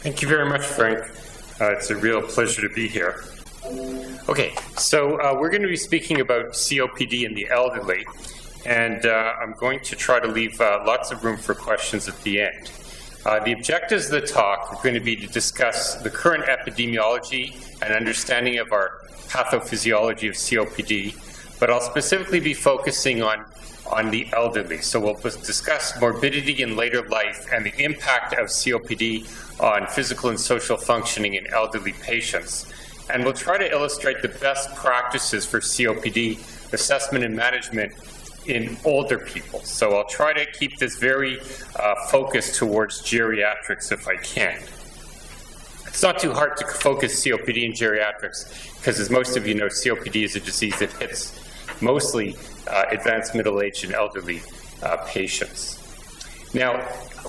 Thank you very much, Frank. It's a real pleasure to be here. Okay, so we're going to be speaking about COPD in the elderly, and I'm going to try to leave lots of room for questions at the end. The objectives of the talk are going to be to discuss the current epidemiology and understanding of our pathophysiology of COPD, but I'll specifically be focusing on the elderly. So we'll discuss morbidity in later life and the impact of COPD on physical and social functioning in elderly patients. And we'll try to illustrate the best practices for COPD assessment and management in older people. So I'll try to keep this very focused towards geriatrics if I can. It's not too hard to focus COPD in geriatrics because, as most of you know, COPD is a disease that hits mostly advanced middle-aged and elderly patients. Now,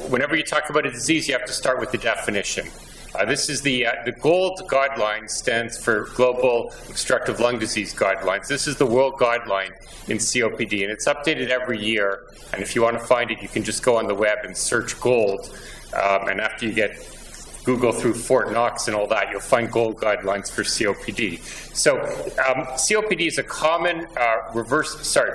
whenever you talk about a disease, you have to start with the definition. This is the GOLD guideline stands for Global Obstructive Lung Disease Guidelines. This is the world guideline in COPD, and it's updated every year. And if you want to find it, you can just go on the web and search GOLD. And after you get Google through Fort Knox and all that, you'll find GOLD guidelines for COPD. So COPD is a common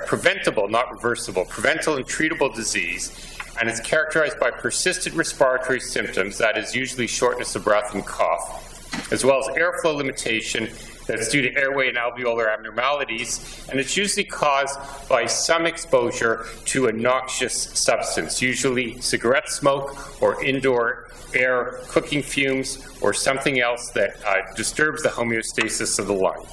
preventable, not reversible, preventable and treatable disease, and it's characterized by persistent respiratory symptoms, that is usually shortness of breath and cough, as well as airflow limitation that's due to airway and alveolar abnormalities, and it's usually caused by some exposure to a noxious substance, usually cigarette smoke or indoor air cooking fumes or something else that disturbs the homeostasis of the lung.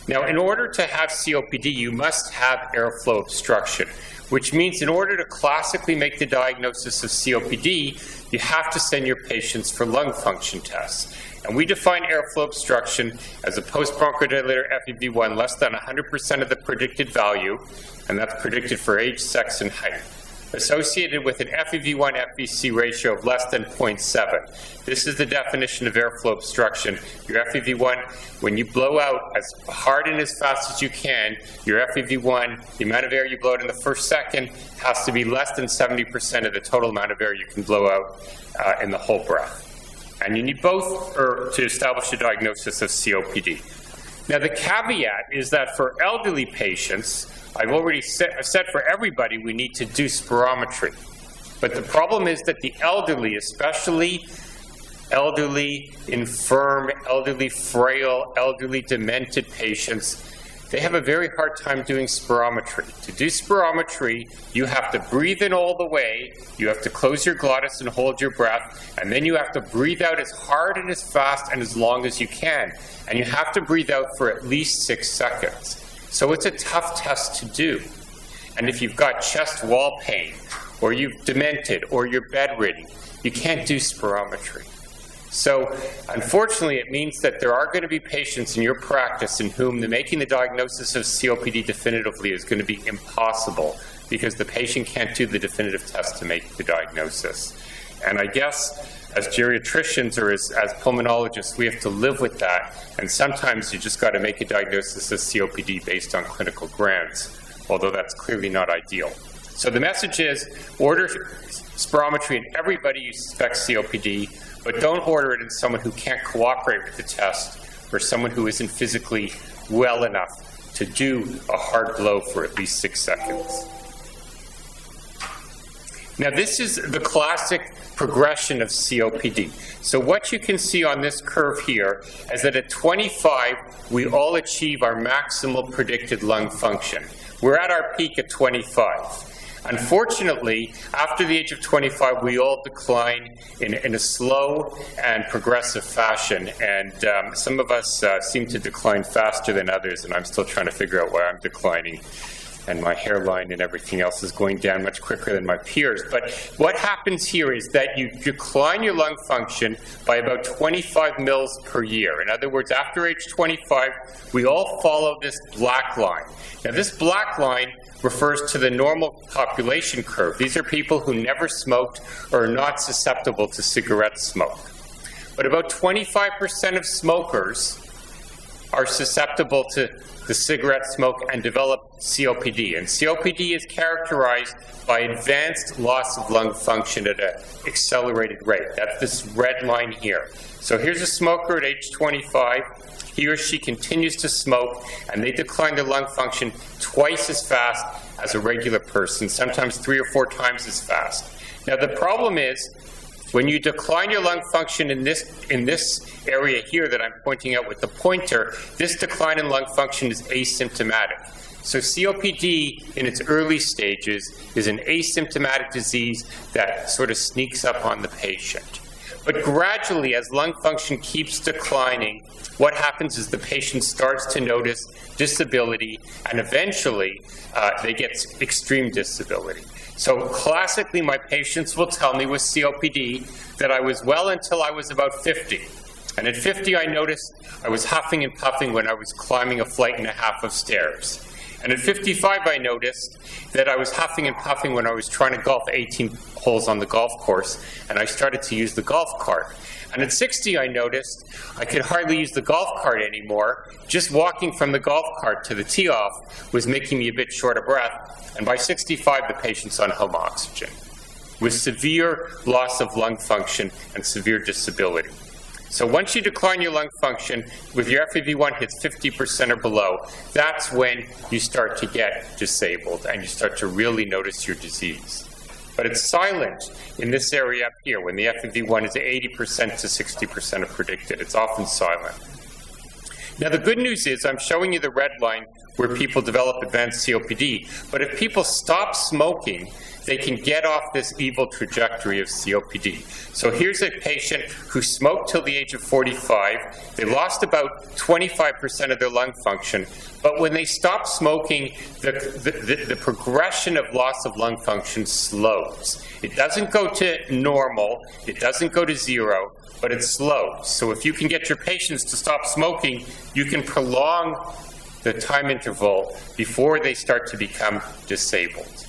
Now, in order to have COPD, you must have airflow obstruction, which means in order to classically make the diagnosis of COPD, you have to send your patients for lung function tests. And we define airflow obstruction as a post-bronchodilator FEV1 less than 100% of the predicted value, and that's predicted for age, sex, and height, associated with an FEV1-FVC ratio of less than 0.7. This is the definition of airflow obstruction. Your FEV1, when you blow out as hard and as fast as you can, your FEV1, the amount of air you blow out in the first second, has to be less than 70% of the total amount of air you can blow out in the whole breath. And you need both to establish a diagnosis of COPD. Now, the caveat is that for elderly patients, I've already said for everybody we need to do spirometry. But the problem is that the elderly, especially elderly infirm, elderly frail, elderly demented patients, they have a very hard time doing spirometry. To do spirometry, you have to breathe in all the way, you have to close your glottis and hold your breath, and then you have to breathe out as hard and as fast and as long as you can. And you have to breathe out for at least 6 seconds. So it's a tough test to do. And if you've got chest wall pain, or you've demented, or you're bedridden, you can't do spirometry. So unfortunately, it means that there are going to be patients in your practice in whom making the diagnosis of COPD definitively is going to be impossible because the patient can't do the definitive test to make the diagnosis. And I guess as geriatricians or as pulmonologists, we have to live with that. And sometimes you just got to make a diagnosis of COPD based on clinical grounds, although that's clearly not ideal. So the message is, order spirometry in everybody who suspects COPD, but don't order it in someone who can't cooperate with the test or someone who isn't physically well enough to do a hard blow for at least 6 seconds. Now, this is the classic progression of COPD. So what you can see on this curve here is that at 25, we all achieve our maximal predicted lung function. We're at our peak at 25. Unfortunately, after the age of 25, we all decline in a slow and progressive fashion, and some of us seem to decline faster than others, and I'm still trying to figure out why I'm declining, and my hairline and everything else is going down much quicker than my peers. But what happens here is that you decline your lung function by about 25 mils per year. In other words, after age 25, we all follow this black line. Now, this black line refers to the normal population curve. These are people who never smoked or are not susceptible to cigarette smoke. But about 25% of smokers are susceptible to the cigarette smoke and develop COPD. And COPD is characterized by advanced loss of lung function at an accelerated rate. That's this red line here. So here's a smoker at age 25. He or she continues to smoke, and they decline their lung function twice as fast as a regular person, sometimes 3 or 4 times as fast. Now, the problem is, when you decline your lung function in this area here that I'm pointing out with the pointer, this decline in lung function is asymptomatic. So COPD in its early stages is an asymptomatic disease that sort of sneaks up on the patient. But gradually, as lung function keeps declining, what happens is the patient starts to notice disability, and eventually they get extreme disability. So classically, my patients will tell me with COPD that I was well until I was about 50. And at 50, I noticed I was huffing and puffing when I was climbing a flight and a half of stairs. And at 55, I noticed that I was huffing and puffing when I was trying to golf 18 holes on the golf course, and I started to use the golf cart. And at 60, I noticed I could hardly use the golf cart anymore. Just walking from the golf cart to the tee-off was making me a bit short of breath. And by 65, the patient's on home oxygen with severe loss of lung function and severe disability. So once you decline your lung function, with your FEV1 hits 50% or below, that's when you start to get disabled and you start to really notice your disease. But it's silent in this area up here when the FEV1 is 80% to 60% of predicted. It's often silent. Now, the good news is I'm showing you the red line where people develop advanced COPD. But if people stop smoking, they can get off this evil trajectory of COPD. So here's a patient who smoked till the age of 45. They lost about 25% of their lung function. But when they stop smoking, the progression of loss of lung function slows. It doesn't go to normal. It doesn't go to 0. But it slows. So if you can get your patients to stop smoking, you can prolong the time interval before they start to become disabled.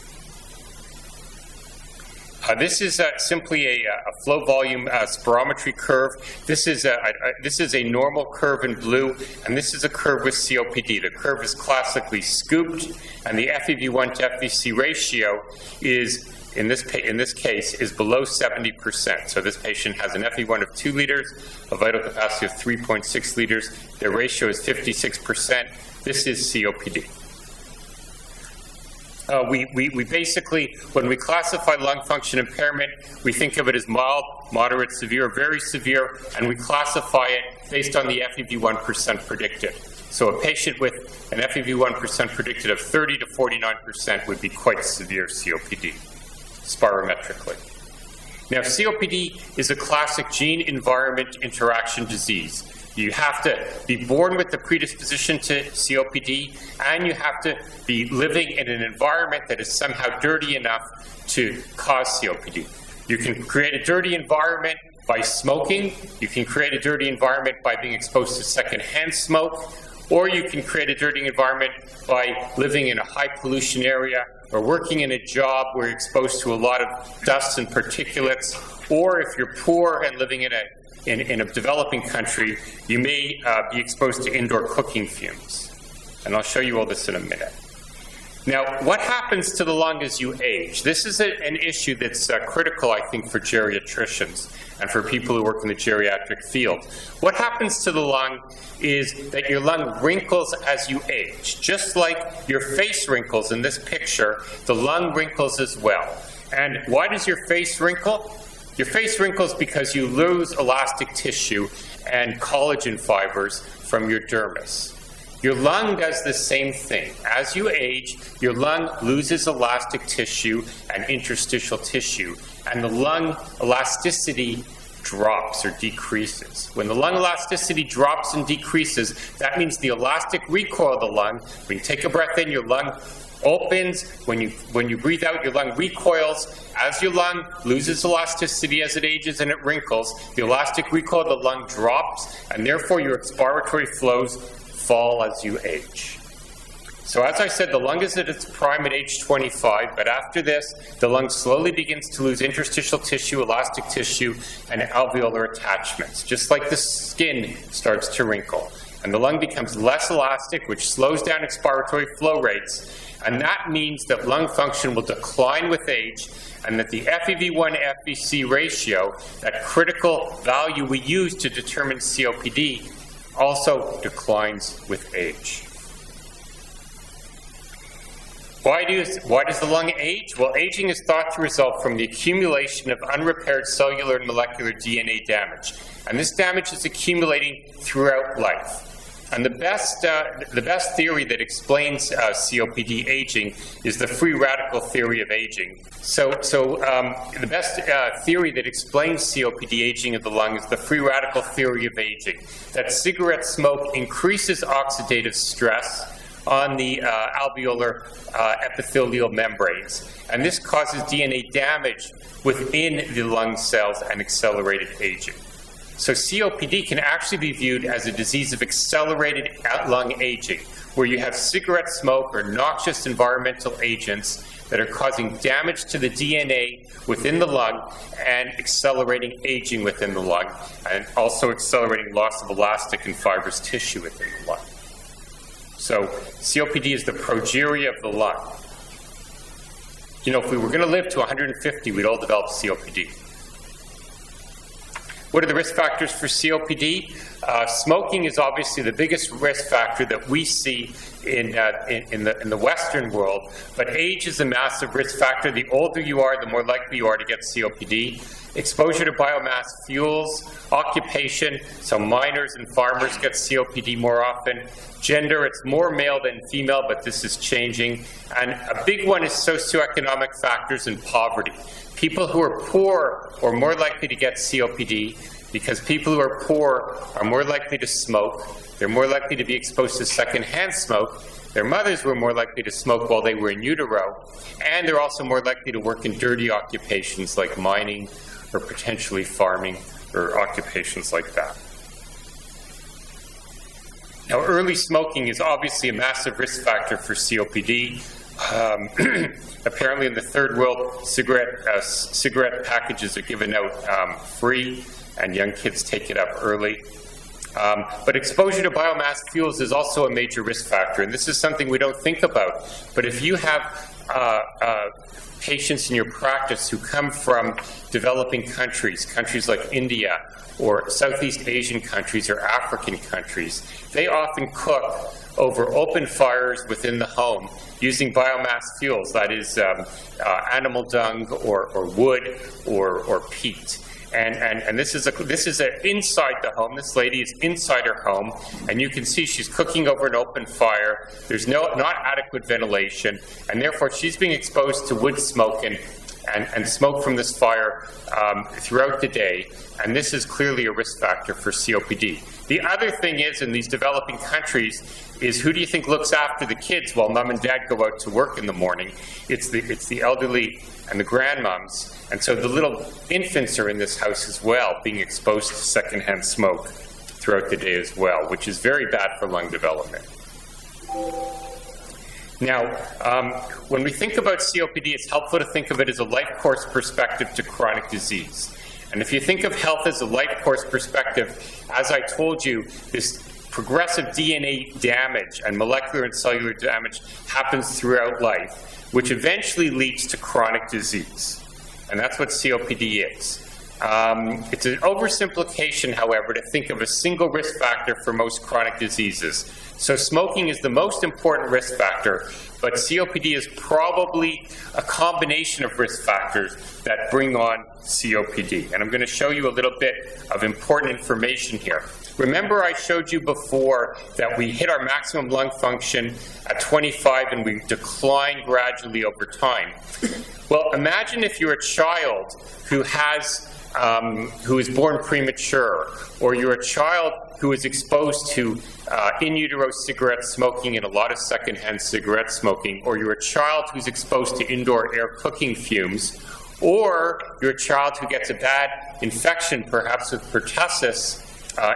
This is simply a flow volume spirometry curve. This is a normal curve in blue, and this is a curve with COPD. The curve is classically scooped, and the FEV1 to FVC ratio is, in this case, is below 70%. So this patient has an FEV1 of 2 liters, a vital capacity of 3.6 liters. Their ratio is 56%. This is COPD. We basically, when we classify lung function impairment, we think of it as mild, moderate, severe, very severe, and we classify it based on the FEV1% predicted. So a patient with an FEV1% predicted of 30 to 49% would be quite severe COPD, spirometrically. Now, COPD is a classic gene-environment interaction disease. You have to be born with the predisposition to COPD, and you have to be living in an environment that is somehow dirty enough to cause COPD. You can create a dirty environment by smoking. You can create a dirty environment by being exposed to secondhand smoke, or you can create a dirty environment by living in a high pollution area or working in a job where you're exposed to a lot of dust and particulates, or if you're poor and living in a developing country, you may be exposed to indoor cooking fumes. And I'll show you all this in a minute. Now, what happens to the lung as you age? This is an issue that's critical, I think, for geriatricians and for people who work in the geriatric field. What happens to the lung is that your lung wrinkles as you age. Just like your face wrinkles in this picture, the lung wrinkles as well. And why does your face wrinkle? Your face wrinkles because you lose elastic tissue and collagen fibers from your dermis. Your lung does the same thing. As you age, your lung loses elastic tissue and interstitial tissue, and the lung elasticity drops or decreases. When the lung elasticity drops and decreases, that means the elastic recoil of the lung, when you take a breath in, your lung opens. When you breathe out, your lung recoils. As your lung loses elasticity as it ages and it wrinkles, the elastic recoil of the lung drops, and therefore your expiratory flows fall as you age. So as I said, the lung is at its prime at age 25, but after this, the lung slowly begins to lose interstitial tissue, elastic tissue, and alveolar attachments, just like the skin starts to wrinkle. and the lung becomes less elastic, which slows down expiratory flow rates, and that means that lung function will decline with age, and that the FEV1-FVC ratio, that critical value we use to determine COPD, also declines with age. Why does the lung age? Well, aging is thought to result from the accumulation of unrepaired cellular and molecular DNA damage. And this damage is accumulating throughout life. And the best theory that explains COPD aging is the free radical theory of aging. So the best theory that explains COPD aging of the lung is the free radical theory of aging, that cigarette smoke increases oxidative stress on the alveolar epithelial membranes. And this causes DNA damage within the lung cells and accelerated aging. So COPD can actually be viewed as a disease of accelerated lung aging, where you have cigarette smoke or noxious environmental agents that are causing damage to the DNA within the lung and accelerating aging within the lung, and also accelerating loss of elastic and fibrous tissue within the lung. So COPD is the progeria of the lung. You know, if we were going to live to 150, we'd all develop COPD. What are the risk factors for COPD? Smoking is obviously the biggest risk factor that we see in the Western world, but age is a massive risk factor. The older you are, the more likely you are to get COPD. Exposure to biomass fuels, occupation, so miners and farmers get COPD more often. Gender, it's more male than female, but this is changing. And a big one is socioeconomic factors and poverty. People who are poor are more likely to get COPD because people who are poor are more likely to smoke. They're more likely to be exposed to secondhand smoke. Their mothers were more likely to smoke while they were in utero. And they're also more likely to work in dirty occupations like mining or potentially farming or occupations like that. Now, early smoking is obviously a massive risk factor for COPD. Apparently in the third world, cigarette packages are given out free, and young kids take it up early. But exposure to biomass fuels is also a major risk factor, and this is something we don't think about. But if you have patients in your practice who come from developing countries, countries like India or Southeast Asian countries or African countries, they often cook over open fires within the home using biomass fuels, that is animal dung or wood or peat. And this is inside the home. This lady is inside her home, and you can see she's cooking over an open fire. There's not adequate ventilation, and therefore she's being exposed to wood smoke and smoke from this fire throughout the day, and this is clearly a risk factor for COPD. The other thing is, in these developing countries, is who do you think looks after the kids while mom and dad go out to work in the morning? It's the elderly and the grandmoms. And so the little infants are in this house as well, being exposed to secondhand smoke throughout the day as well, which is very bad for lung development. Now, when we think about COPD, it's helpful to think of it as a life course perspective to chronic disease. And if you think of health as a life course perspective, as I told you, this progressive DNA damage and molecular and cellular damage happens throughout life, which eventually leads to chronic disease. And that's what COPD is. It's an oversimplification, however, to think of a single risk factor for most chronic diseases. So smoking is the most important risk factor, but COPD is probably a combination of risk factors that bring on COPD. And I'm going to show you a little bit of important information here. Remember I showed you before that we hit our maximum lung function at 25 and we decline gradually over time. Well, imagine if you're a child who is born premature, or you're a child who is exposed to in utero cigarette smoking and a lot of secondhand cigarette smoking, or you're a child who's exposed to indoor air cooking fumes, or you're a child who gets a bad infection, perhaps with pertussis,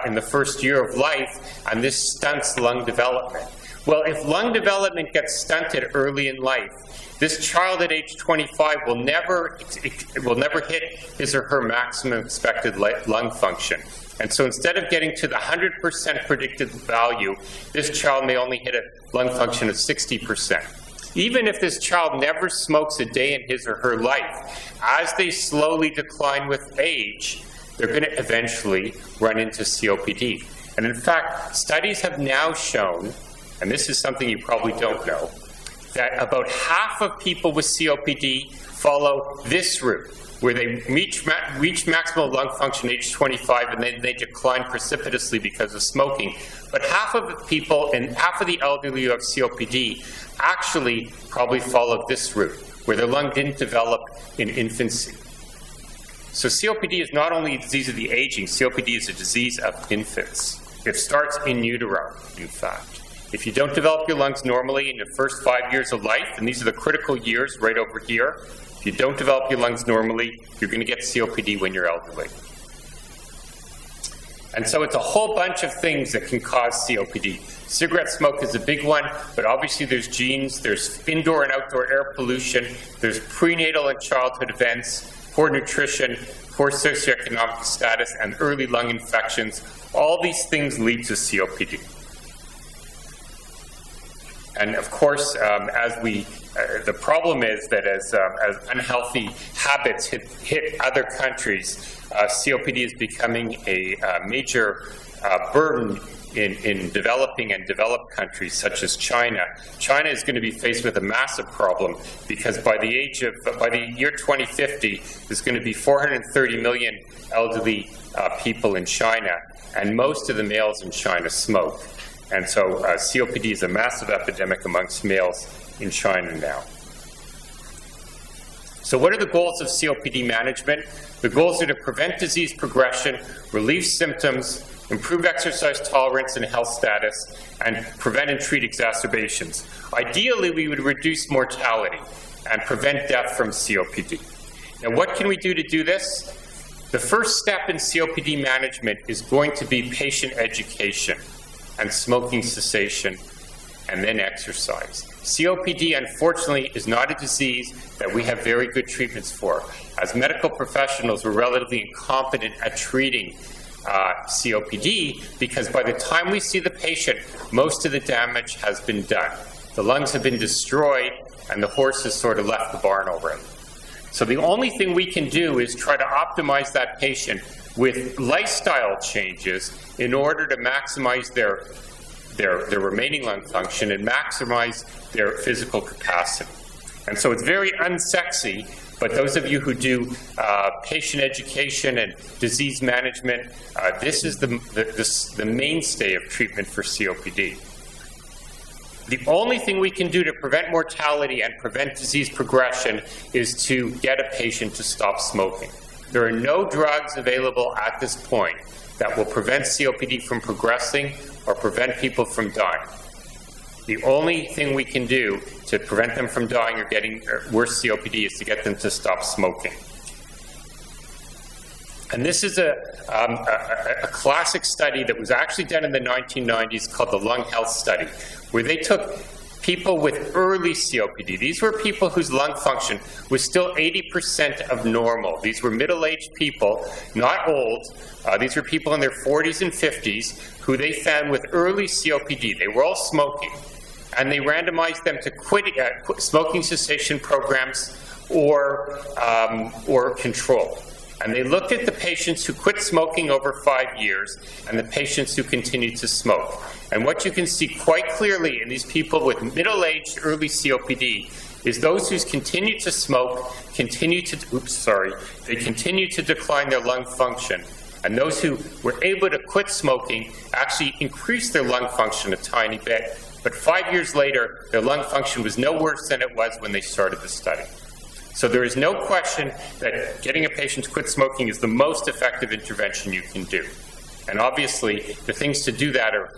in the first year of life, and this stunts lung development. Well, if lung development gets stunted early in life, this child at age 25 will never hit his or her maximum expected lung function. And so instead of getting to the 100% predicted value, this child may only hit a lung function of 60%. Even if this child never smokes a day in his or her life, as they slowly decline with age, they're going to eventually run into COPD. And in fact, studies have now shown, and this is something you probably don't know, that about half of people with COPD follow this route, where they reach maximal lung function age 25 and then they decline precipitously because of smoking. But half of the people and half of the elderly who have COPD actually probably follow this route, where their lung didn't develop in infancy. So COPD is not only a disease of the aging, COPD is a disease of infants. It starts in utero, in fact. If you don't develop your lungs normally in your first 5 years of life, and these are the critical years right over here, if you don't develop your lungs normally, you're going to get COPD when you're elderly. And so it's a whole bunch of things that can cause COPD. Cigarette smoke is a big one, but obviously there's genes, there's indoor and outdoor air pollution, there's prenatal and childhood events, poor nutrition, poor socioeconomic status, and early lung infections. All these things lead to COPD. And of course, the problem is that as unhealthy habits hit other countries, COPD is becoming a major burden in developing and developed countries such as China. China is going to be faced with a massive problem because by the year 2050, there's going to be 430 million elderly people in China, and most of the males in China smoke. And so COPD is a massive epidemic amongst males in China now. So what are the goals of COPD management? The goals are to prevent disease progression, relieve symptoms, improve exercise tolerance and health status, and prevent and treat exacerbations. Ideally, we would reduce mortality and prevent death from COPD. Now, what can we do to do this? The first step in COPD management is going to be patient education and smoking cessation, and then exercise. COPD, unfortunately, is not a disease that we have very good treatments for. As medical professionals, we're relatively incompetent at treating COPD because by the time we see the patient, most of the damage has been done. The lungs have been destroyed, and the horse has sort of left the barn already. So the only thing we can do is try to optimize that patient with lifestyle changes in order to maximize their remaining lung function and maximize their physical capacity. And so it's very unsexy, but those of you who do patient education and disease management, this is the mainstay of treatment for COPD. The only thing we can do to prevent mortality and prevent disease progression is to get a patient to stop smoking. There are no drugs available at this point that will prevent COPD from progressing or prevent people from dying. The only thing we can do to prevent them from dying or getting worse COPD is to get them to stop smoking. And this is a classic study that was actually done in the 1990s called the Lung Health Study, where they took people with early COPD. These were people whose lung function was still 80% of normal. These were middle-aged people, not old. These were people in their 40s and 50s who they found with early COPD. They were all smoking. And they randomized them to quit smoking cessation programs or control. And they looked at the patients who quit smoking over 5 years and the patients who continued to smoke. And what you can see quite clearly in these people with middle-aged early COPD is those who continue to smoke continue to decline their lung function. And those who were able to quit smoking actually increased their lung function a tiny bit. But 5 years later, their lung function was no worse than it was when they started the study. So there is no question that getting a patient to quit smoking is the most effective intervention you can do. And obviously, the things to do that are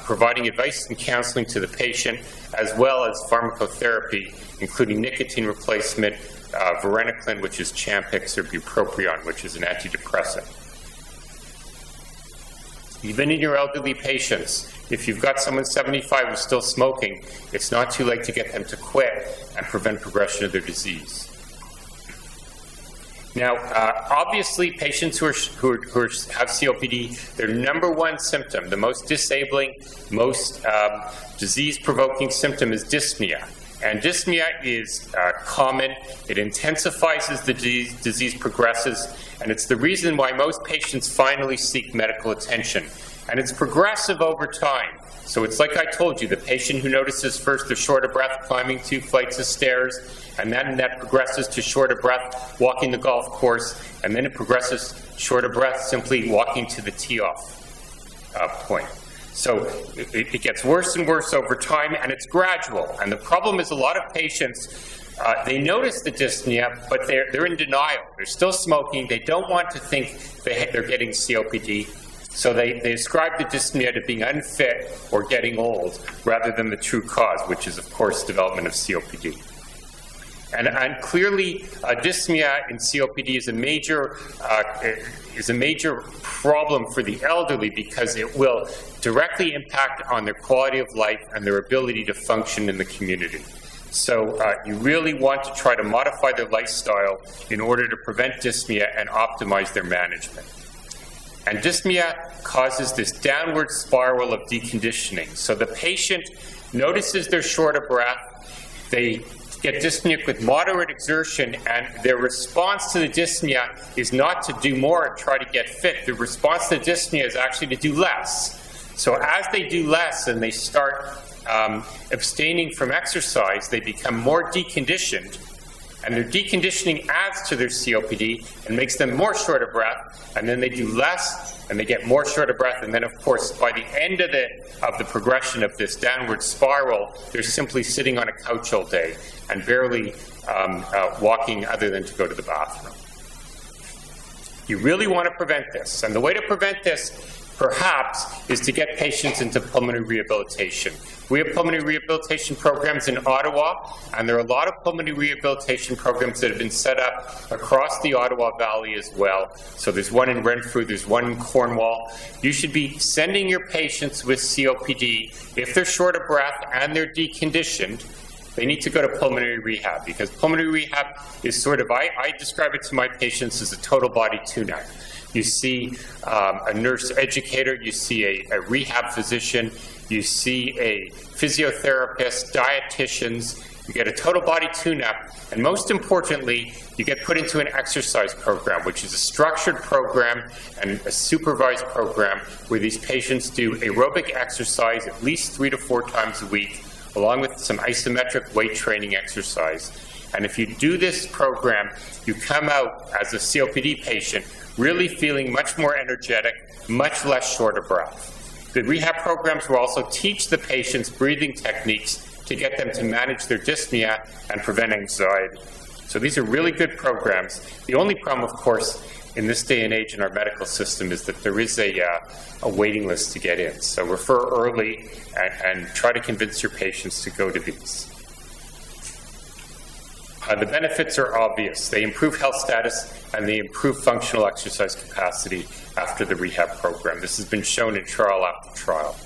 providing advice and counseling to the patient, as well as pharmacotherapy, including nicotine replacement, varenicline, which is Champix, or bupropion, which is an antidepressant. Even in your elderly patients, if you've got someone 75 who's still smoking, it's not too late to get them to quit and prevent progression of their disease. Now, obviously, patients who have COPD, their number one symptom, the most disabling, most disease-provoking symptom is dyspnea. And dyspnea is common. It intensifies as the disease progresses, and it's the reason why most patients finally seek medical attention. And it's progressive over time. So it's like I told you, the patient who notices first they're short of breath climbing 2 flights of stairs, and then that progresses to short of breath walking the golf course, and then it progresses short of breath simply walking to the tee-off point. So it gets worse and worse over time, and it's gradual. And the problem is a lot of patients, they notice the dyspnea, but they're in denial. They're still smoking. They don't want to think they're getting COPD. So they ascribe the dyspnea to being unfit or getting old rather than the true cause, which is, of course, development of COPD. And clearly, dyspnea in COPD is a major problem for the elderly because it will directly impact on their quality of life and their ability to function in the community. So you really want to try to modify their lifestyle in order to prevent dyspnea and optimize their management. And dyspnea causes this downward spiral of deconditioning. So the patient notices they're short of breath, they get dyspneic with moderate exertion, and their response to the dyspnea is not to do more and try to get fit. The response to dyspnea is actually to do less. So as they do less and they start abstaining from exercise, they become more deconditioned, and their deconditioning adds to their COPD and makes them more short of breath, and then they do less and they get more short of breath, and then of course by the end of the progression of this downward spiral, they're simply sitting on a couch all day and barely walking other than to go to the bathroom. You really want to prevent this, and the way to prevent this perhaps is to get patients into pulmonary rehabilitation. We have pulmonary rehabilitation programs in Ottawa, and there are a lot of pulmonary rehabilitation programs that have been set up across the Ottawa Valley as well. So there's one in Renfrew, there's one in Cornwall. You should be sending your patients with COPD, if they're short of breath and they're deconditioned, they need to go to pulmonary rehab, because pulmonary rehab is sort of, I describe it to my patients as a total body tune-up. You see a nurse educator, you see a rehab physician, you see a physiotherapist, dietitians, you get a total body tune-up, and most importantly, you get put into an exercise program, which is a structured program and a supervised program where these patients do aerobic exercise at least 3 to 4 times a week, along with some isometric weight training exercise. And if you do this program, you come out as a COPD patient really feeling much more energetic, much less short of breath. The rehab programs will also teach the patients breathing techniques to get them to manage their dyspnea and prevent anxiety. So these are really good programs. The only problem, of course, in this day and age in our medical system is that there is a waiting list to get in. So refer early and try to convince your patients to go to these. The benefits are obvious. They improve health status and they improve functional exercise capacity after the rehab program. This has been shown in trial after trial.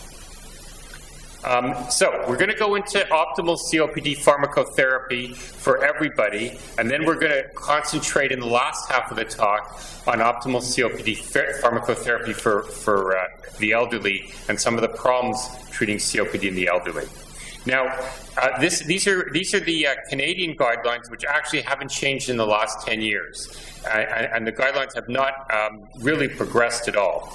So we're going to go into optimal COPD pharmacotherapy for everybody, and then we're going to concentrate in the last half of the talk on optimal COPD pharmacotherapy for the elderly and some of the problems treating COPD in the elderly. Now, these are the Canadian guidelines, which actually haven't changed in the last 10 years, and the guidelines have not really progressed at all.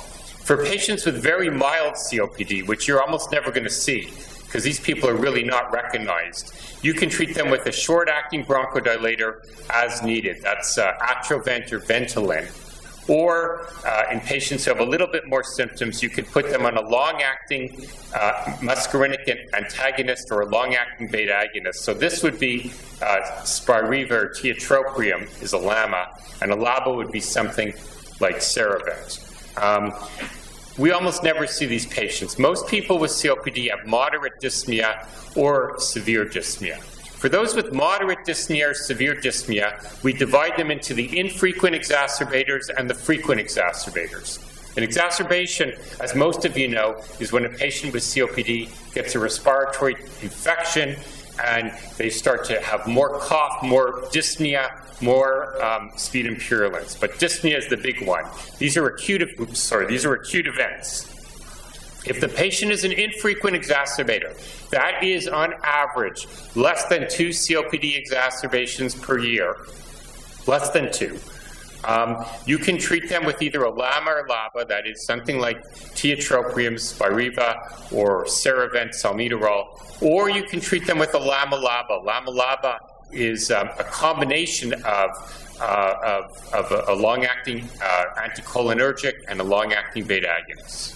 For patients with very mild COPD, which you're almost never going to see, because these people are really not recognized, you can treat them with a short-acting bronchodilator as needed. That's Atrovent or Ventolin. Or in patients who have a little bit more symptoms, you could put them on a long-acting muscarinic antagonist or a long-acting beta agonist. So this would be Spiriva or tiotropium is a LAMA, and a LABA would be something like Ceravent. We almost never see these patients. Most people with COPD have moderate dyspnea or severe dyspnea. For those with moderate dyspnea or severe dyspnea, we divide them into the infrequent exacerbators and the frequent exacerbators. An exacerbation, as most of you know, is when a patient with COPD gets a respiratory infection and they start to have more cough, more dyspnea, more speed and purulence. But dyspnea is the big one. These are acute events. If the patient is an infrequent exacerbator, that is on average less than 2 COPD exacerbations per year, less than 2. You can treat them with either a LAMA or LABA, that is something like tiotropium, Spiriva, or Ceravent, salmeterol, or you can treat them with a LAMA-LABA. LAMA-LABA is a combination of a long-acting anticholinergic and a long-acting beta agonist.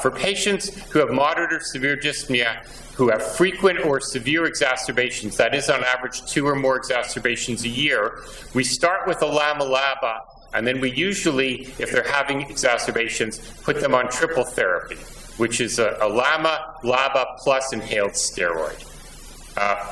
For patients who have moderate or severe dyspnea, who have frequent or severe exacerbations, that is on average 2 or more exacerbations a year, we start with a LAMA-LABA, and then we usually, if they're having exacerbations, put them on triple therapy, which is a LAMA-LABA plus inhaled steroid.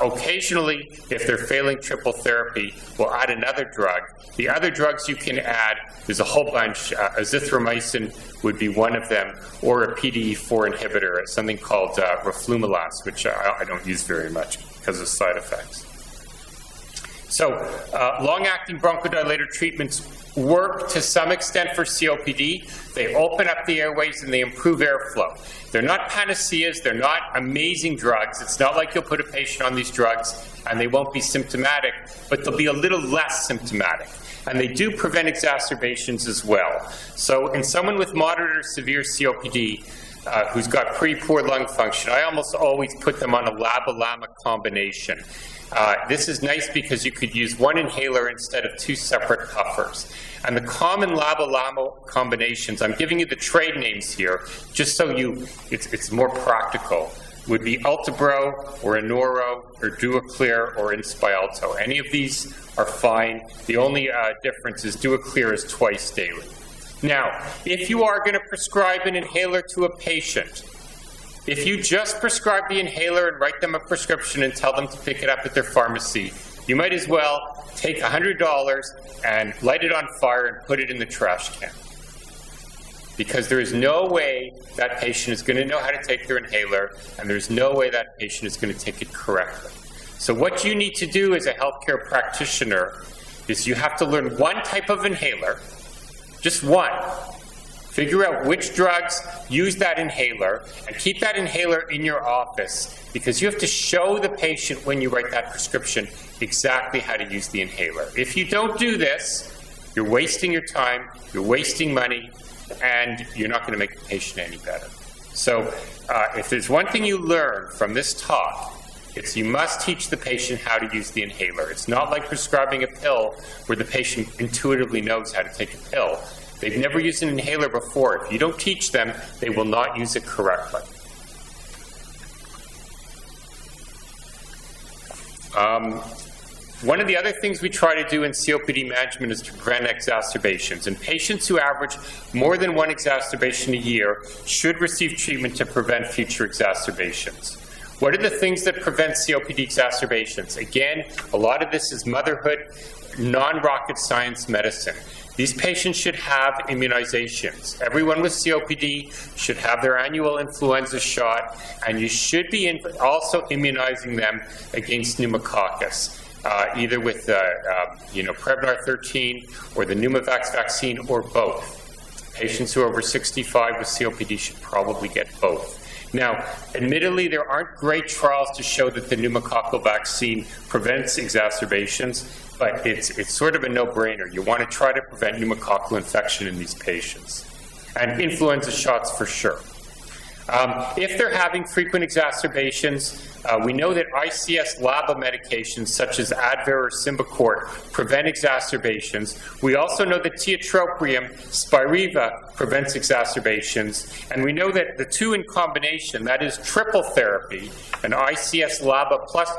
Occasionally, if they're failing triple therapy, we'll add another drug. The other drugs you can add, there's a whole bunch. Azithromycin would be one of them, or a PDE4 inhibitor, something called roflumilast, which I don't use very much because of side effects. So long-acting bronchodilator treatments work to some extent for COPD. They open up the airways and they improve airflow. They're not panaceas, they're not amazing drugs. It's not like you'll put a patient on these drugs and they won't be symptomatic, but they'll be a little less symptomatic. And they do prevent exacerbations as well. So in someone with moderate or severe COPD who's got pretty poor lung function, I almost always put them on a LABA-LAMA combination. This is nice because you could use one inhaler instead of 2 separate puffers. And the common LABA-LAMA combinations, I'm giving you the trade names here, just so it's more practical, would be Ultibro or Inoro or Duaclear or Inspialto. Any of these are fine. The only difference is Duaclear is twice daily. Now, if you are going to prescribe an inhaler to a patient, if you just prescribe the inhaler and write them a prescription and tell them to pick it up at their pharmacy, you might as well take $100 and light it on fire and put it in the trash can. Because there is no way that patient is going to know how to take their inhaler, and there's no way that patient is going to take it correctly. So what you need to do as a healthcare practitioner is you have to learn one type of inhaler, just one. Figure out which drugs use that inhaler and keep that inhaler in your office, because you have to show the patient when you write that prescription exactly how to use the inhaler. If you don't do this, you're wasting your time, you're wasting money, and you're not going to make the patient any better. So if there's one thing you learn from this talk, it's you must teach the patient how to use the inhaler. It's not like prescribing a pill where the patient intuitively knows how to take a pill. They've never used an inhaler before. If you don't teach them, they will not use it correctly. One of the other things we try to do in COPD management is to prevent exacerbations. And patients who average more than 1 exacerbation a year should receive treatment to prevent future exacerbations. What are the things that prevent COPD exacerbations? Again, a lot of this is motherhood, non-rocket science medicine. These patients should have immunizations. Everyone with COPD should have their annual influenza shot, and you should be also immunizing them against pneumococcus, either with Prevnar 13 or the Pneumovax vaccine, or both. Patients who are over 65 with COPD should probably get both. Now, admittedly, there aren't great trials to show that the pneumococcal vaccine prevents exacerbations, but it's sort of a no-brainer. You want to try to prevent pneumococcal infection in these patients. And influenza shots for sure. If they're having frequent exacerbations, we know that ICS-LABA medications such as Advair or Symbicort prevent exacerbations. We also know that tiotropium, Spiriva, prevents exacerbations. And we know that the two in combination, that is triple therapy, an ICS-LABA plus,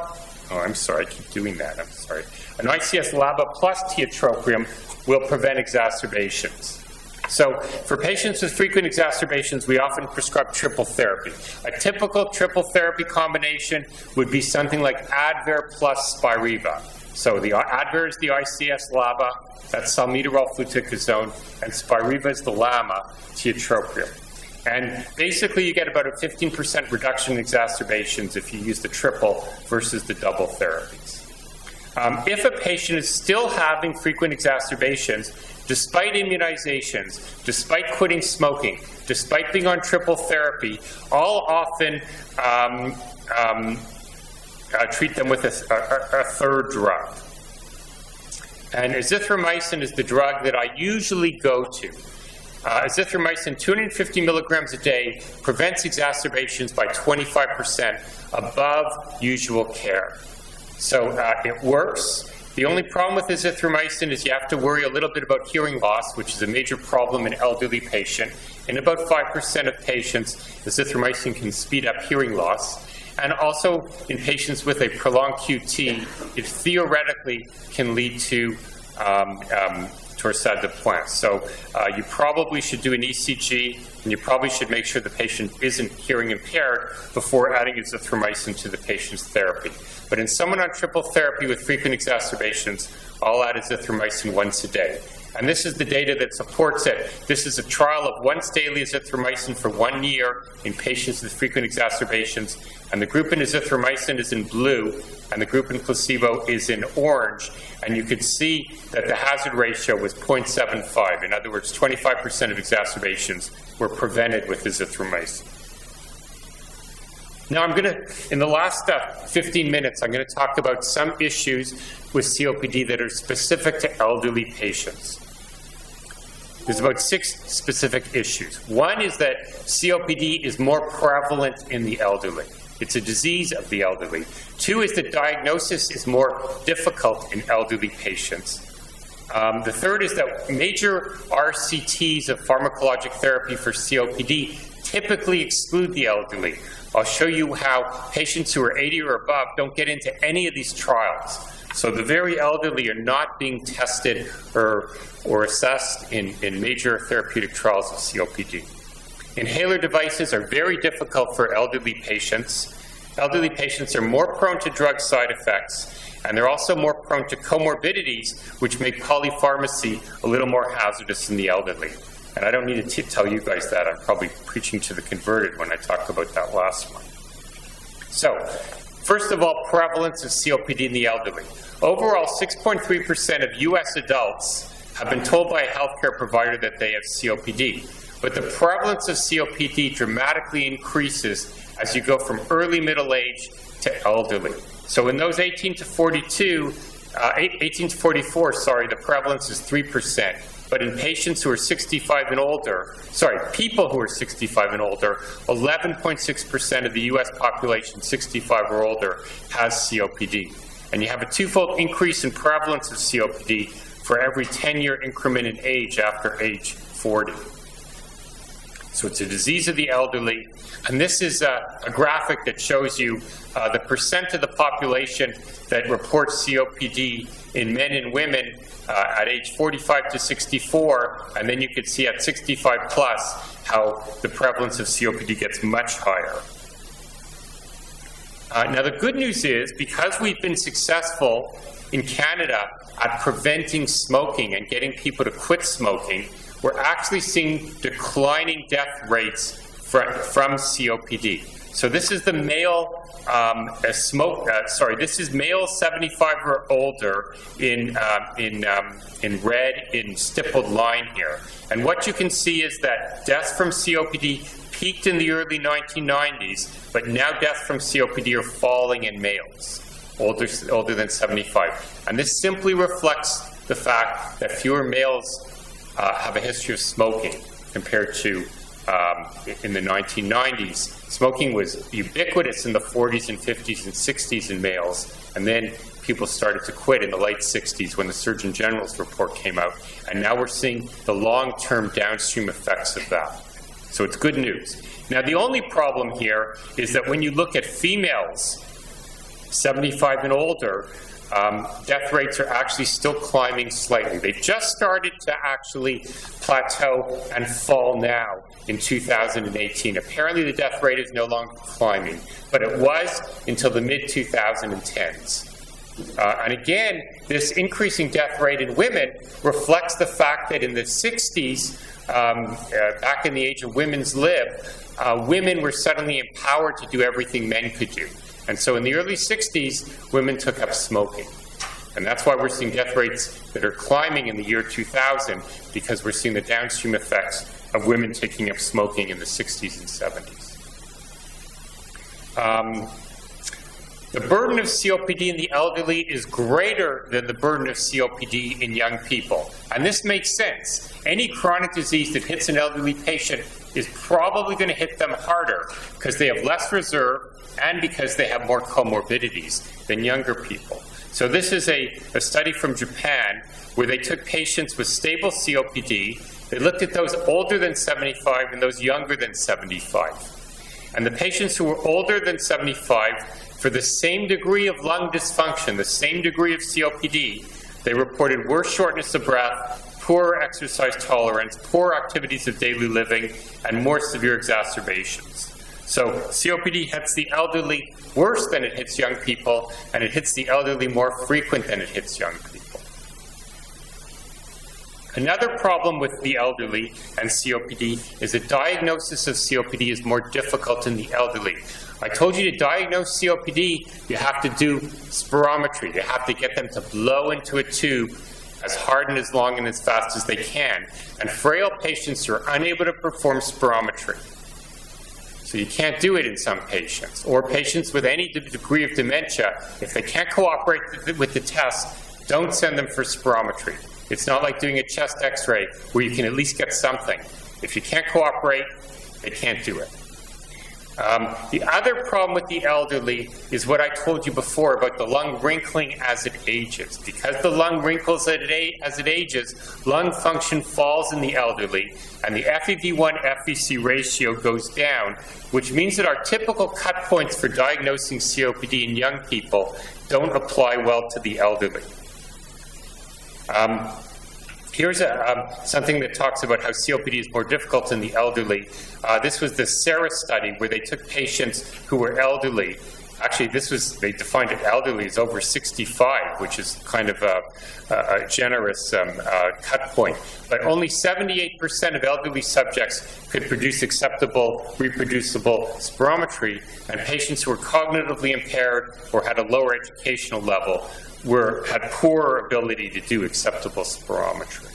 I keep doing that, an ICS-LABA plus tiotropium will prevent exacerbations. So for patients with frequent exacerbations, we often prescribe triple therapy. A typical triple therapy combination would be something like Advair plus Spiriva. So the Advair is the ICS LABA, that's salmeterol fluticasone, and Spiriva is the LAMA, tiotropium. And basically you get about a 15% reduction in exacerbations if you use the triple versus the double therapies. If a patient is still having frequent exacerbations, despite immunizations, despite quitting smoking, despite being on triple therapy, I'll often treat them with a third drug. And azithromycin is the drug that I usually go to. Azithromycin, 250 milligrams a day, prevents exacerbations by 25% above usual care. So it works. The only problem with azithromycin is you have to worry a little bit about hearing loss, which is a major problem in elderly patients. In about 5% of patients, azithromycin can speed up hearing loss. And also in patients with a prolonged QT, it theoretically can lead to torsade de pointes. So you probably should do an ECG, and you probably should make sure the patient isn't hearing impaired before adding azithromycin to the patient's therapy. But in someone on triple therapy with frequent exacerbations, I'll add azithromycin once a day. And this is the data that supports it. This is a trial of once daily azithromycin for 1 year in patients with frequent exacerbations. And the group in azithromycin is in blue, and the group in placebo is in orange. And you could see that the hazard ratio was 0.75. In other words, 25% of exacerbations were prevented with azithromycin. Now in the last 15 minutes, I'm going to talk about some issues with COPD that are specific to elderly patients. There's about 6 specific issues. One is that COPD is more prevalent in the elderly. It's a disease of the elderly. 2 is that diagnosis is more difficult in elderly patients. The 3rd is that major RCTs of pharmacologic therapy for COPD typically exclude the elderly. I'll show you how patients who are 80 or above don't get into any of these trials. So the very elderly are not being tested or assessed in major therapeutic trials of COPD. Inhaler devices are very difficult for elderly patients. Elderly patients are more prone to drug side effects, and they're also more prone to comorbidities, which make polypharmacy a little more hazardous in the elderly. And I don't need to tell you guys that. I'm probably preaching to the converted when I talk about that last one. So, first of all, prevalence of COPD in the elderly. Overall, 6.3% of U.S. adults have been told by a healthcare provider that they have COPD. But the prevalence of COPD dramatically increases as you go from early middle age to elderly. So in those 18 to 44, the prevalence is 3%. But in patients who are 65 and older, people who are 65 and older, 11.6% of the U.S. population 65 or older has COPD. And you have a 2-fold increase in prevalence of COPD for every 10-year increment in age after age 40. So it's a disease of the elderly. And this is a graphic that shows you the percent of the population that reports COPD in men and women at age 45 to 64, and then you could see at 65 plus how the prevalence of COPD gets much higher. Now the good news is, because we've been successful in Canada at preventing smoking and getting people to quit smoking, we're actually seeing declining death rates from COPD. So this is the male this is male 75 or older in red in stippled line here. And what you can see is that deaths from COPD peaked in the early 1990s, but now deaths from COPD are falling in males older than 75. And this simply reflects the fact that fewer males have a history of smoking compared to in the 1990s. Smoking was ubiquitous in the 40s and 50s and 60s in males, and then people started to quit in the late 60s when the Surgeon General's report came out, and now we're seeing the long-term downstream effects of that. So it's good news. Now the only problem here is that when you look at females, 75 and older, death rates are actually still climbing slightly. They've just started to actually plateau and fall now in 2018. Apparently the death rate is no longer climbing, but it was until the mid-2010s. And again, this increasing death rate in women reflects the fact that in the 60s, back in the age of women's lib, women were suddenly empowered to do everything men could do. And so in the early 60s, women took up smoking. And that's why we're seeing death rates that are climbing in the year 2000, because we're seeing the downstream effects of women taking up smoking in the 60s and 70s. The burden of COPD in the elderly is greater than the burden of COPD in young people. And this makes sense. Any chronic disease that hits an elderly patient is probably going to hit them harder because they have less reserve and because they have more comorbidities than younger people. So this is a study from Japan where they took patients with stable COPD. They looked at those older than 75 and those younger than 75. And the patients who were older than 75, for the same degree of lung dysfunction, the same degree of COPD, they reported worse shortness of breath, poorer exercise tolerance, poor activities of daily living, and more severe exacerbations. So COPD hits the elderly worse than it hits young people, and it hits the elderly more frequent than it hits young people. Another problem with the elderly and COPD is that diagnosis of COPD is more difficult in the elderly. I told you to diagnose COPD, you have to do spirometry. You have to get them to blow into a tube as hard and as long and as fast as they can. And frail patients are unable to perform spirometry. So you can't do it in some patients. Or patients with any degree of dementia, if they can't cooperate with the test, don't send them for spirometry. It's not like doing a chest x-ray where you can at least get something. If you can't cooperate, they can't do it. The other problem with the elderly is what I told you before about the lung wrinkling as it ages. Because the lung wrinkles as it ages, lung function falls in the elderly, and the FEV1 FVC ratio goes down, which means that our typical cut points for diagnosing COPD in young people don't apply well to the elderly. Here's something that talks about how COPD is more difficult in the elderly. This was the SARA study where they took patients who were elderly. Actually, they defined it elderly as over 65, which is kind of a generous cut point. But only 78% of elderly subjects could produce acceptable, reproducible spirometry, and patients who were cognitively impaired or had a lower educational level had poorer ability to do acceptable spirometry.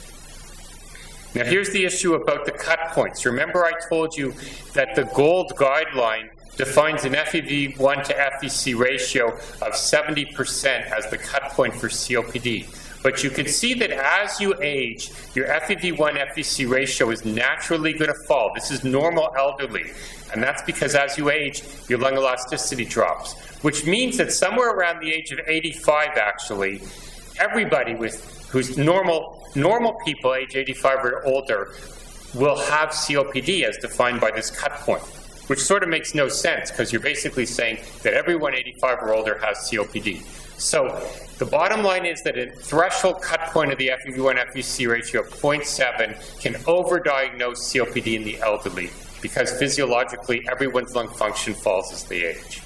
Now here's the issue about the cut points. Remember I told you that the GOLD guideline defines an FEV1 to FVC ratio of 70% as the cut point for COPD. But you can see that as you age, your FEV1 FVC ratio is naturally going to fall. This is normal elderly. And that's because as you age, your lung elasticity drops. Which means that somewhere around the age of 85, actually, everybody who's normal people, age 85 or older, will have COPD as defined by this cut point. Which sort of makes no sense, because you're basically saying that everyone 85 or older has COPD. So the bottom line is that a threshold cut point of the FEV1 FVC ratio of 0.7 can overdiagnose COPD in the elderly, because physiologically everyone's lung function falls as they age.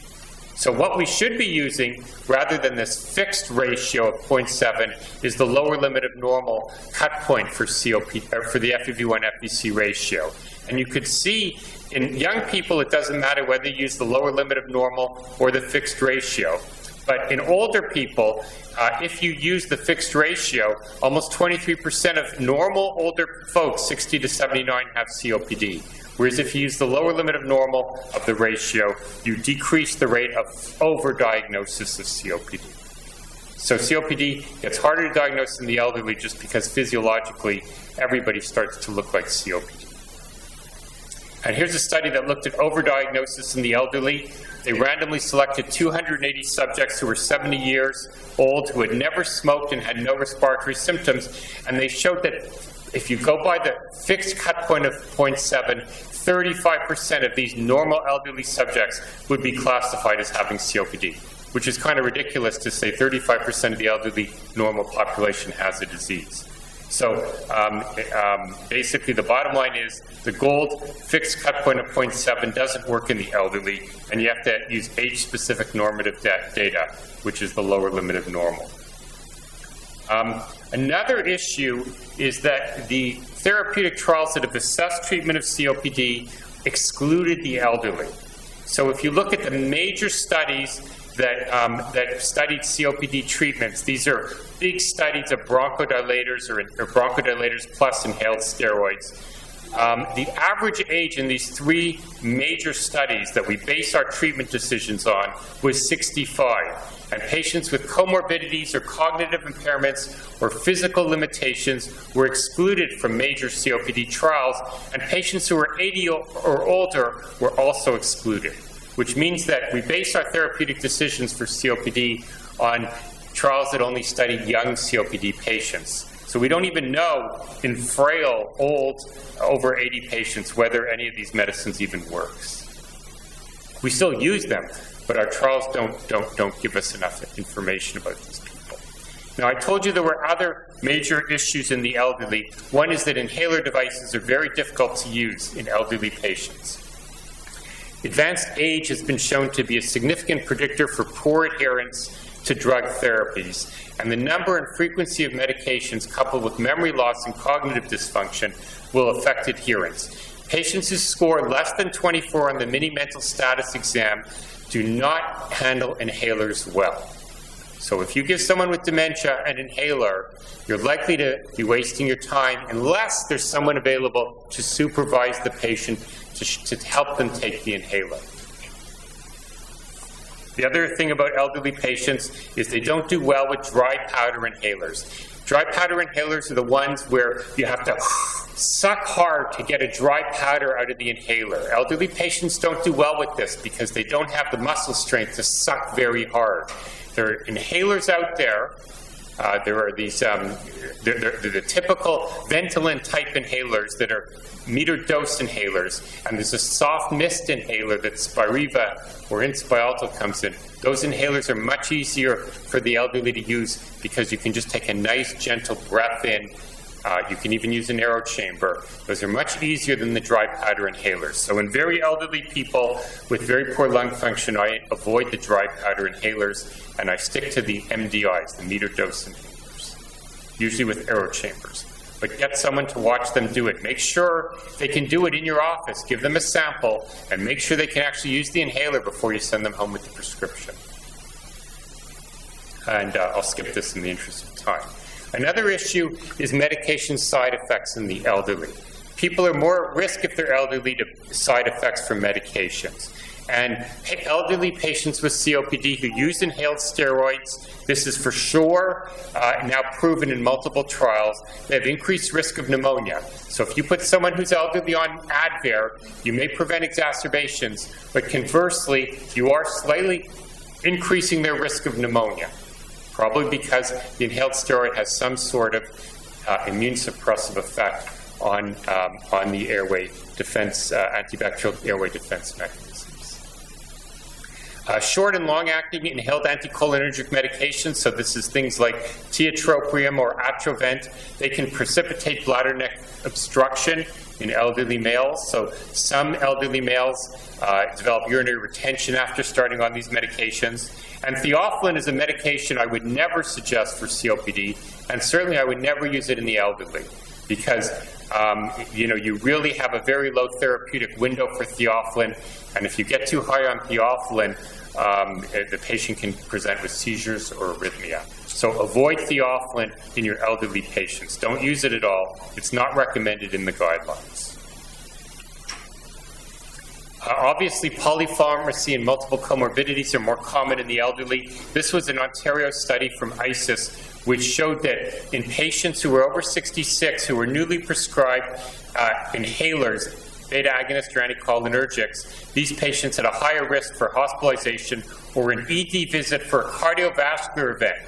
So what we should be using, rather than this fixed ratio of 0.7, is the lower limit of normal cut point for for the FEV1 FVC ratio. And you could see in young people, it doesn't matter whether you use the lower limit of normal or the fixed ratio. But in older people, if you use the fixed ratio, almost 23% of normal older folks, 60 to 79, have COPD. Whereas if you use the lower limit of normal of the ratio, you decrease the rate of overdiagnosis of COPD. So COPD gets harder to diagnose in the elderly just because physiologically everybody starts to look like COPD. And here's a study that looked at overdiagnosis in the elderly. They randomly selected 280 subjects who were 70 years old, who had never smoked and had no respiratory symptoms, and they showed that if you go by the fixed cut point of 0.7, 35% of these normal elderly subjects would be classified as having COPD, which is kind of ridiculous to say 35% of the elderly normal population has the disease. So basically the bottom line is the gold fixed cut point of 0.7 doesn't work in the elderly, and you have to use age-specific normative data, which is the lower limit of normal. Another issue is that the therapeutic trials that have assessed treatment of COPD excluded the elderly. So if you look at the major studies that studied COPD treatments, these are big studies of bronchodilators or bronchodilators plus inhaled steroids. The average age in these three major studies that we base our treatment decisions on was 65. And patients with comorbidities or cognitive impairments or physical limitations were excluded from major COPD trials, and patients who were 80 or older were also excluded, which means that we base our therapeutic decisions for COPD on trials that only study young COPD patients. So we don't even know in frail, old, over 80 patients whether any of these medicines even works. We still use them, but our trials don't give us enough information about these people. Now, I told you there were other major issues in the elderly. One is that inhaler devices are very difficult to use in elderly patients. Advanced age has been shown to be a significant predictor for poor adherence to drug therapies, and the number and frequency of medications coupled with memory loss and cognitive dysfunction will affect adherence. Patients who score less than 24 on the mini mental status exam do not handle inhalers well. So if you give someone with dementia an inhaler, you're likely to be wasting your time unless there's someone available to supervise the patient to help them take the inhaler. The other thing about elderly patients is they don't do well with dry powder inhalers. Dry powder inhalers are the ones where you have to suck hard to get a dry powder out of the inhaler. Elderly patients don't do well with this because they don't have the muscle strength to suck very hard. There are inhalers out there. There are these, they're the typical Ventolin-type inhalers that are metered-dose inhalers, and there's a soft mist inhaler that Spiriva or Inspialto comes in. Those inhalers are much easier for the elderly to use because you can just take a nice, gentle breath in. You can even use an aero chamber. Those are much easier than the dry powder inhalers. So in very elderly people with very poor lung function, I avoid the dry powder inhalers, and I stick to the MDIs, the metered dose inhalers, usually with aero chambers. But get someone to watch them do it. Make sure they can do it in your office. Give them a sample, and make sure they can actually use the inhaler before you send them home with the prescription. And I'll skip this in the interest of time. Another issue is medication side effects in the elderly. People are more at risk if they're elderly to side effects from medications. And elderly patients with COPD who use inhaled steroids, this is for sure now proven in multiple trials, they have increased risk of pneumonia. So if you put someone who's elderly on Advair, you may prevent exacerbations, but conversely, you are slightly increasing their risk of pneumonia. Probably because the inhaled steroid has some sort of immune suppressive effect on the airway defense, antibacterial airway defense mechanisms. Short and long-acting inhaled anticholinergic medications, so this is things like tiotropium or Atrovent, they can precipitate bladder neck obstruction in elderly males. So some elderly males develop urinary retention after starting on these medications. And theophylline is a medication I would never suggest for COPD, and certainly I would never use it in the elderly because you really have a very low therapeutic window for theophylline, and if you get too high on theophylline, the patient can present with seizures or arrhythmia. So avoid theophylline in your elderly patients. Don't use it at all. It's not recommended in the guidelines. Obviously, polypharmacy and multiple comorbidities are more common in the elderly. This was an Ontario study from ISIS, which showed that in patients who were over 66 who were newly prescribed inhalers, beta agonists or anticholinergics, these patients had a higher risk for hospitalization or an ED visit for a cardiovascular event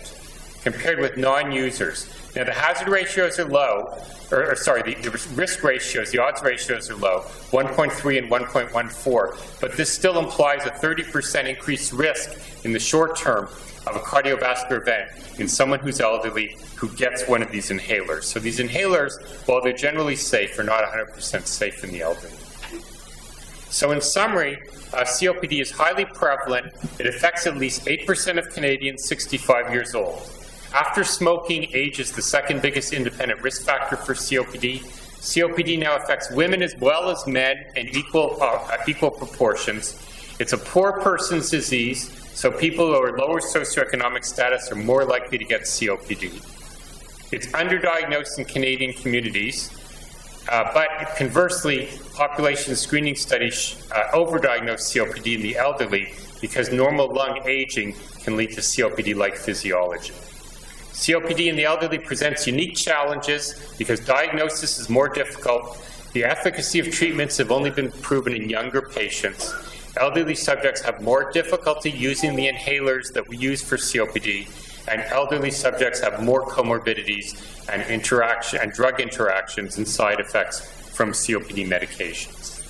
compared with non-users. Now, the hazard ratios are low, the risk ratios, the odds ratios are low, 1.3 and 1.14, but this still implies a 30% increased risk in the short term of a cardiovascular event in someone who's elderly who gets one of these inhalers. So these inhalers, while they're generally safe, are not 100% safe in the elderly. So in summary, COPD is highly prevalent. It affects at least 8% of Canadians 65 years old. After smoking, age is the second biggest independent risk factor for COPD. COPD now affects women as well as men in equal proportions. It's a poor person's disease, so people who are lower socioeconomic status are more likely to get COPD. It's underdiagnosed in Canadian communities, but conversely, population screening studies overdiagnose COPD in the elderly because normal lung aging can lead to COPD-like physiology. COPD in the elderly presents unique challenges because diagnosis is more difficult. The efficacy of treatments have only been proven in younger patients. Elderly subjects have more difficulty using the inhalers that we use for COPD, and elderly subjects have more comorbidities and drug interactions and side effects from COPD medications.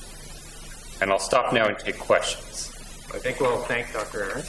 And I'll stop now and take questions. I think we'll thank Dr. Aaron.